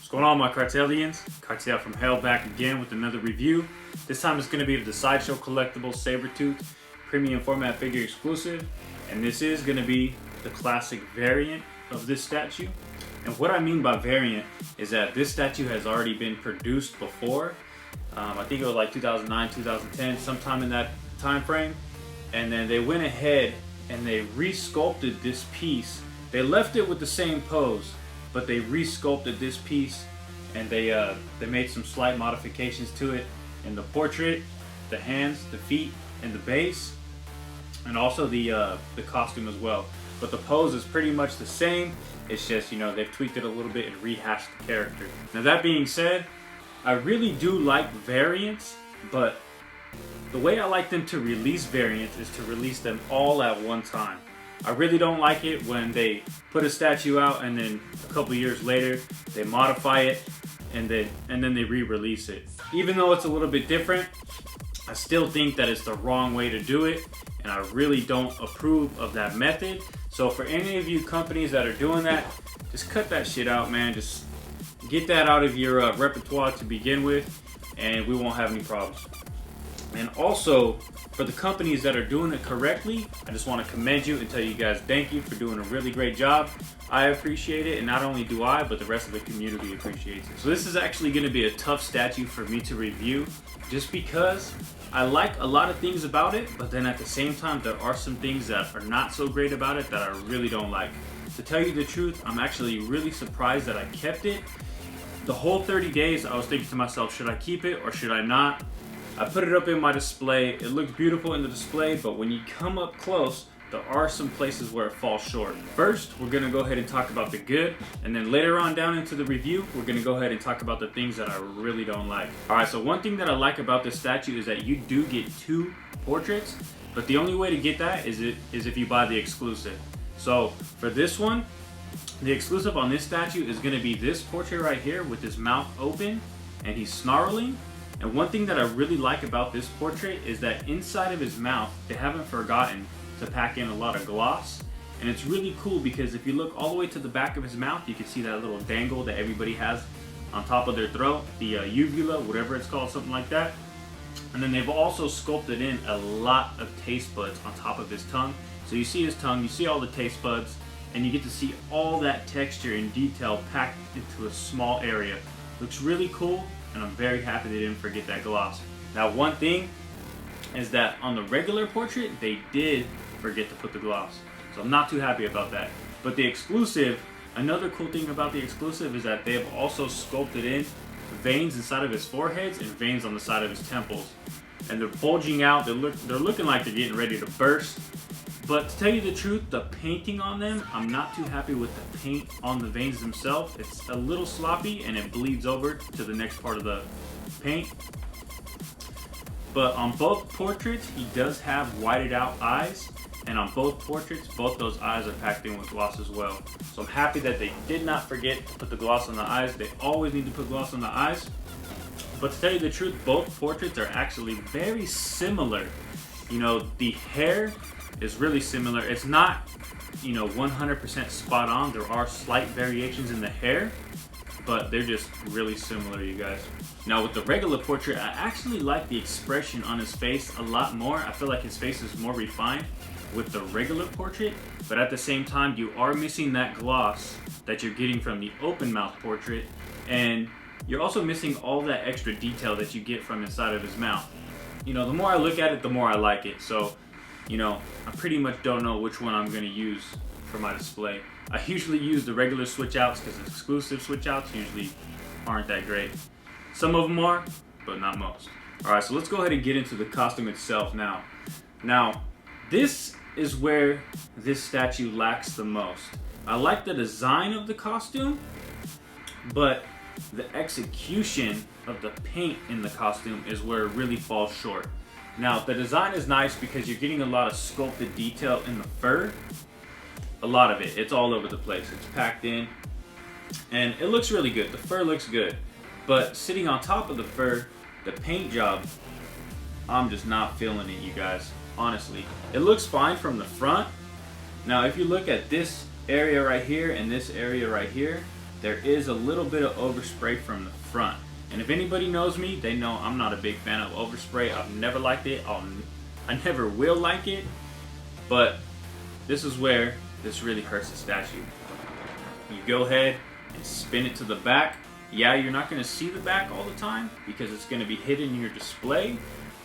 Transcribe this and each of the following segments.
What's going on, my Cartelians? Cartel from Hell back again with another review. This time it's going to be the SIDESHOW Collectibles SABRETOOTH premium format figure exclusive, and this is going to be the classic variant of this statue. And what I mean by variant is that this statue has already been produced before. I think it was like 2009, 2010, sometime in that time frame. And then they went ahead and they re-sculpted this piece. They left it with the same pose, but they re-sculpted this piece, and they made some slight modifications to it in the portrait, the hands, the feet, and the base, and also the costume as well. But the pose is pretty much the same. It's just, you know, they've tweaked it a little bit and rehashed the character. Now that being said, I really do like variants, but the way I like them to release variants is to release them all at one time. I really don't like it when they put a statue out and then a couple years later they modify it and then they re-release it. Even though it's a little bit different, I still think that it's the wrong way to do it, and I really don't approve of that method. So for any of you companies that are doing that, just cut that shit out, man. Just get that out of your repertoire to begin with, and we won't have any problems. And also, for the companies that are doing it correctly, I just want to commend you and tell you guys thank you for doing a really great job. I appreciate it, and not only do I, but the rest of the community appreciates it. So this is actually going to be a tough statue for me to review, just because I like a lot of things about it, but then at the same time, there are some things that are not so great about it that I really don't like. To tell you the truth, I'm actually really surprised that I kept it. The whole 30 days, I was thinking to myself, should I keep it or should I not? I put it up in my display. It looked beautiful in the display, but when you come up close, there are some places where it falls short. First, we're gonna go ahead and talk about the good, and then later on down into the review, we're gonna go ahead and talk about the things that I really don't like. All right, so one thing that I like about this statue is that you do get two portraits, but the only way to get that is if you buy the exclusive. So for this one, the exclusive on this statue is gonna be this portrait right here with his mouth open and he's snarling. And one thing that I really like about this portrait is that inside of his mouth, they haven't forgotten to pack in a lot of gloss. And it's really cool because if you look all the way to the back of his mouth, you can see that little dangle that everybody has on top of their throat, the uvula, whatever it's called, something like that. And then they've also sculpted in a lot of taste buds on top of his tongue. So you see his tongue, you see all the taste buds, and you get to see all that texture and detail packed into a small area. Looks really cool, and I'm very happy they didn't forget that gloss. Now, one thing is that on the regular portrait, they did forget to put the gloss. So I'm not too happy about that. But the exclusive, another cool thing about the exclusive is that they have also sculpted in veins inside of his foreheads and veins on the side of his temples. And they're bulging out, they're looking like they're getting ready to burst. But to tell you the truth, the painting on them, I'm not too happy with the paint on the veins themselves. It's a little sloppy and it bleeds over to the next part of the paint. But on both portraits, he does have whited out eyes. And on both portraits, both those eyes are packed in with gloss as well. So I'm happy that they did not forget to put the gloss on the eyes. They always need to put gloss on the eyes. But to tell you the truth, both portraits are actually very similar. You know, the hair is really similar. It's not, you know, 100% spot on. There are slight variations in the hair, but they're just really similar, you guys. Now with the regular portrait, I actually like the expression on his face a lot more. I feel like his face is more refined with the regular portrait, but at the same time, you are missing that gloss that you're getting from the open mouth portrait, and you're also missing all that extra detail that you get from inside of his mouth. You know, the more I look at it, the more I like it. So, you know, I pretty much don't know which one I'm going to use for my display. I usually use the regular switch outs because exclusive switch outs usually aren't that great. Some of them are, but not most. Alright, so let's go ahead and get into the costume itself now. Now, this is where this statue lacks the most. I like the design of the costume, but the execution of the paint in the costume is where it really falls short. Now, the design is nice because you're getting a lot of sculpted detail in the fur. A lot of it. It's all over the place. It's packed in. And it looks really good. The fur looks good. But sitting on top of the fur, the paint job, I'm just not feeling it, you guys. Honestly. It looks fine from the front. Now, if you look at this area right here and this area right here, there is a little bit of overspray from the front. And if anybody knows me, they know I'm not a big fan of overspray. I've never liked it. I never will like it. But this is where this really hurts the statue. You go ahead and spin it to the back. Yeah, you're not going to see the back all the time because it's going to be hidden in your display,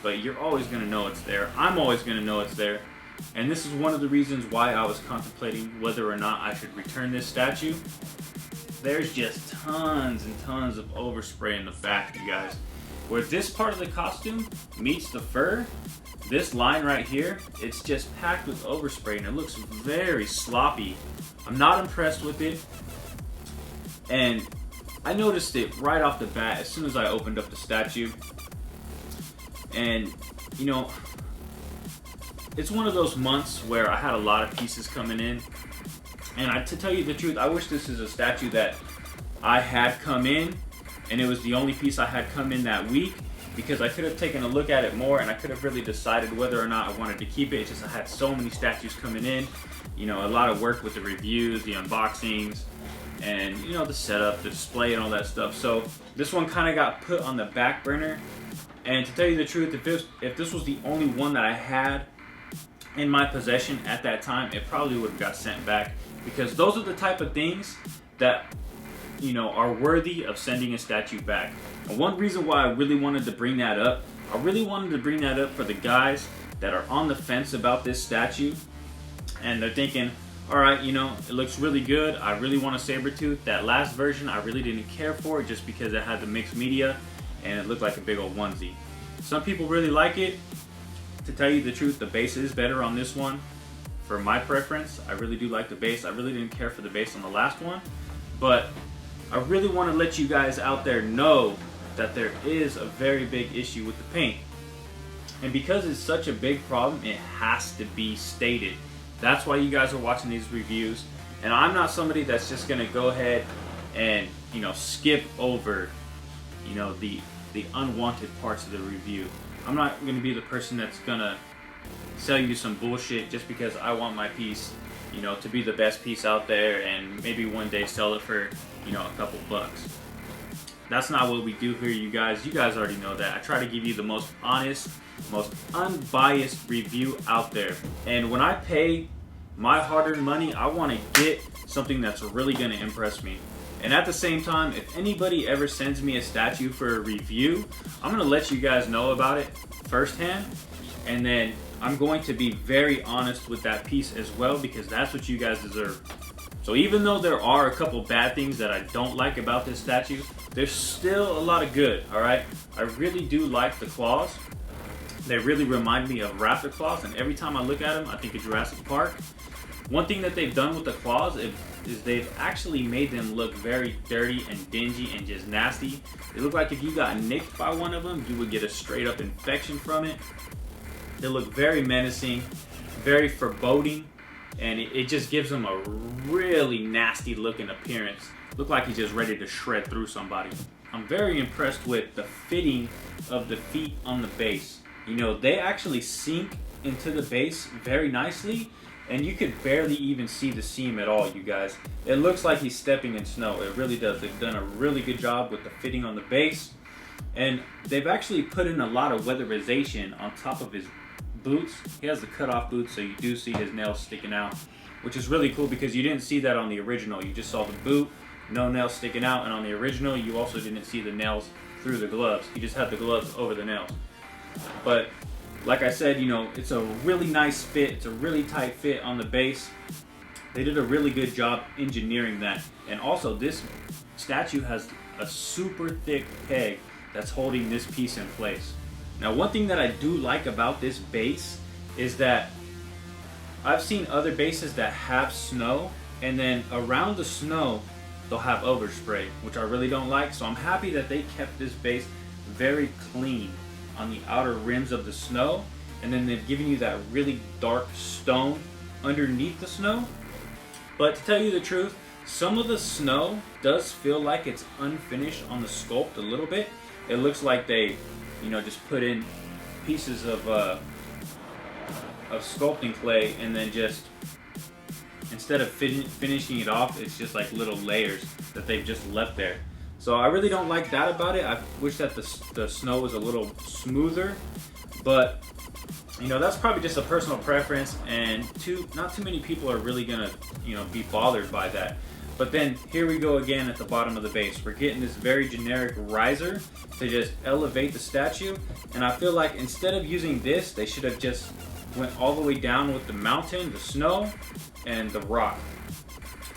but you're always going to know it's there. I'm always going to know it's there. And this is one of the reasons why I was contemplating whether or not I should return this statue. There's just tons and tons of overspray in the back, you guys. Where this part of the costume meets the fur, this line right here, it's just packed with overspray and it looks very sloppy. I'm not impressed with it. And I noticed it right off the bat as soon as I opened up the statue. And, you know, it's one of those months where I had a lot of pieces coming in. And to tell you the truth, I wish this is a statue that I had come in and it was the only piece I had come in that week, because I could have taken a look at it more and I could have really decided whether or not I wanted to keep it. It's just I had so many statues coming in, you know, a lot of work with the reviews, the unboxings, and, you know, the setup, the display, and all that stuff. So this one kind of got put on the back burner. And to tell you the truth, if this was the only one that I had in my possession at that time, it probably would have got sent back, because those are the type of things that, you know, are worthy of sending a statue back. And one reason why I really wanted to bring that up, for the guys that are on the fence about this statue and they're thinking, all right, you know, it looks really good, I really want a Sabertooth. That last version I really didn't care for just because it had the mixed media and it looked like a big old onesie. Some people really like it. To tell you the truth, the base is better on this one. For my preference, I really do like the base. I really didn't care for the base on the last one, but I really want to let you guys out there know that there is a very big issue with the paint. And because it's such a big problem, it has to be stated. That's why you guys are watching these reviews. And I'm not somebody that's just going to go ahead and, you know, skip over, you know, the unwanted parts of the review. I'm not going to be the person that's going to sell you some bullshit just because I want my piece, you know, to be the best piece out there and maybe one day sell it for, you know, a couple bucks. That's not what we do here, you guys. You guys already know that. I try to give you the most honest, most unbiased review out there. And when I pay my hard-earned money, I want to get something that's really going to impress me. And at the same time, if anybody ever sends me a statue for a review, I'm going to let you guys know about it firsthand. And then I'm going to be very honest with that piece as well, because that's what you guys deserve. So even though there are a couple bad things that I don't like about this statue, there's still a lot of good, alright? I really do like the claws. They really remind me of raptor claws, and every time I look at them, I think of Jurassic Park. One thing that they've done with the claws is they've actually made them look very dirty and dingy and just nasty. They look like if you got nicked by one of them, you would get a straight up infection from it. They look very menacing, very foreboding, and it just gives them a really nasty looking appearance. Look like he's just ready to shred through somebody. I'm very impressed with the fitting of the feet on the base. You know, they actually sink into the base very nicely, and you could barely even see the seam at all, you guys. It looks like he's stepping in snow. It really does. They've done a really good job with the fitting on the base, and they've actually put in a lot of weatherization on top of his boots. He has the cut-off boots, so you do see his nails sticking out, which is really cool because you didn't see that on the original. You just saw the boot, no nails sticking out, and on the original you also didn't see the nails through the gloves. You just had the gloves over the nails. But like I said, you know, it's a really nice fit. It's a really tight fit on the base. They did a really good job engineering that. And also, this statue has a super thick peg that's holding this piece in place. Now, one thing that I do like about this base is that I've seen other bases that have snow, and then around the snow they'll have overspray, which I really don't like. So I'm happy that they kept this base very clean on the outer rims of the snow, and then they've given you that really dark stone underneath the snow. But to tell you the truth, some of the snow does feel like it's unfinished on the sculpt a little bit. It looks like they, you know, just put in pieces of sculpting clay and then just instead of finishing it off, it's just like little layers that they've just left there. So I really don't like that about it. I wish that the snow was a little smoother, but you know, that's probably just a personal preference, and not too many people are really gonna, you know, be bothered by that. But then here we go again at the bottom of the base. We're getting this very generic riser to just elevate the statue, and I feel like instead of using this, they should have just went all the way down with the mountain, the snow, and the rock.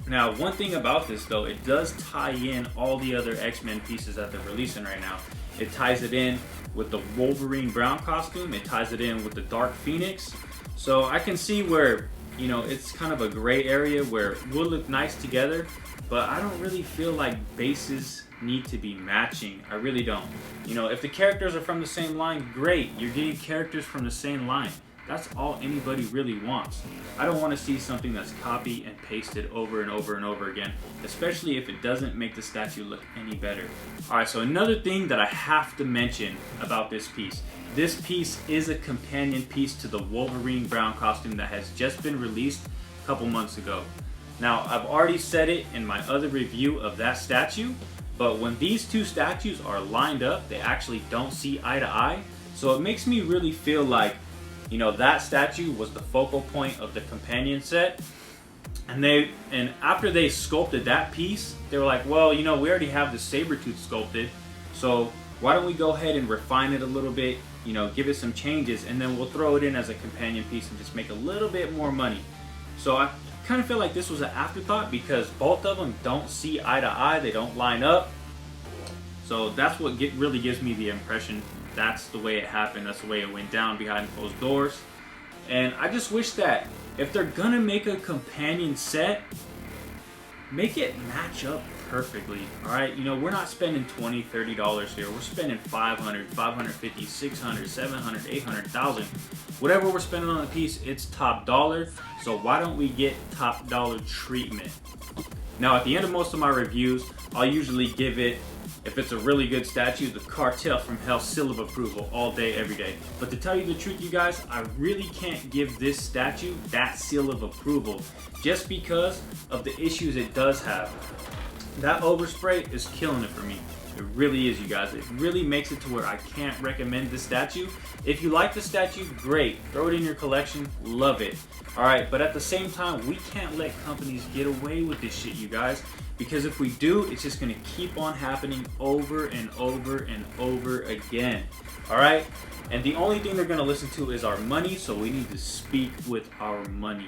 Now, one thing about this though, it does tie in all the other X-Men pieces that they're releasing right now. It ties it in with the Wolverine brown costume, it ties it in with the Dark Phoenix. So I can see where, you know, it's kind of a gray area where it will look nice together, but I don't really feel like bases need to be matching. I really don't. You know, if the characters are from the same line, great. You're getting characters from the same line. That's all anybody really wants. I don't want to see something that's copy and pasted over and over and over again, especially if it doesn't make the statue look any better. Alright, so another thing that I have to mention about this piece. This piece is a companion piece to the Wolverine brown costume that has just been released a couple months ago. Now, I've already said it in my other review of that statue, but when these two statues are lined up, they actually don't see eye to eye. So it makes me really feel like, you know, that statue was the focal point of the companion set, and after they sculpted that piece, they were like, well, you know, we already have the Sabretooth sculpted, so why don't we go ahead and refine it a little bit, you know, give it some changes, and then we'll throw it in as a companion piece and just make a little bit more money. So I kind of feel like this was an afterthought because both of them don't see eye to eye, they don't line up. So that's what really gives me the impression that's the way it happened, that's the way it went down behind closed doors. And I just wish that if they're gonna make a companion set, make it match up perfectly. Alright, you know, we're not spending $20, $30 here. We're spending $500, $550, $600, $700, $800, $1,000. Whatever we're spending on a piece, it's top dollar. So why don't we get top dollar treatment? Now, at the end of most of my reviews, I'll usually give it, if it's a really good statue, the Cartel from Hell seal of approval all day, every day. But to tell you the truth, you guys, I really can't give this statue that seal of approval just because of the issues it does have. That overspray is killing it for me. It really is, you guys. It really makes it to where I can't recommend this statue. If you like the statue, great. Throw it in your collection. Love it. Alright, but at the same time, we can't let companies get away with this shit, you guys. Because if we do, it's just going to keep on happening over and over and over again. Alright? And the only thing they're going to listen to is our money, so we need to speak with our money.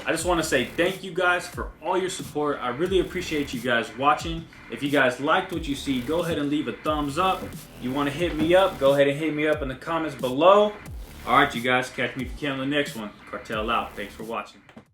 I just want to say thank you guys for all your support. I really appreciate you guys watching. If you guys liked what you see, go ahead and leave a thumbs up. You want to hit me up, go ahead and hit me up in the comments below. Alright, you guys, catch me if you can on the next one. Cartel out. Thanks for watching.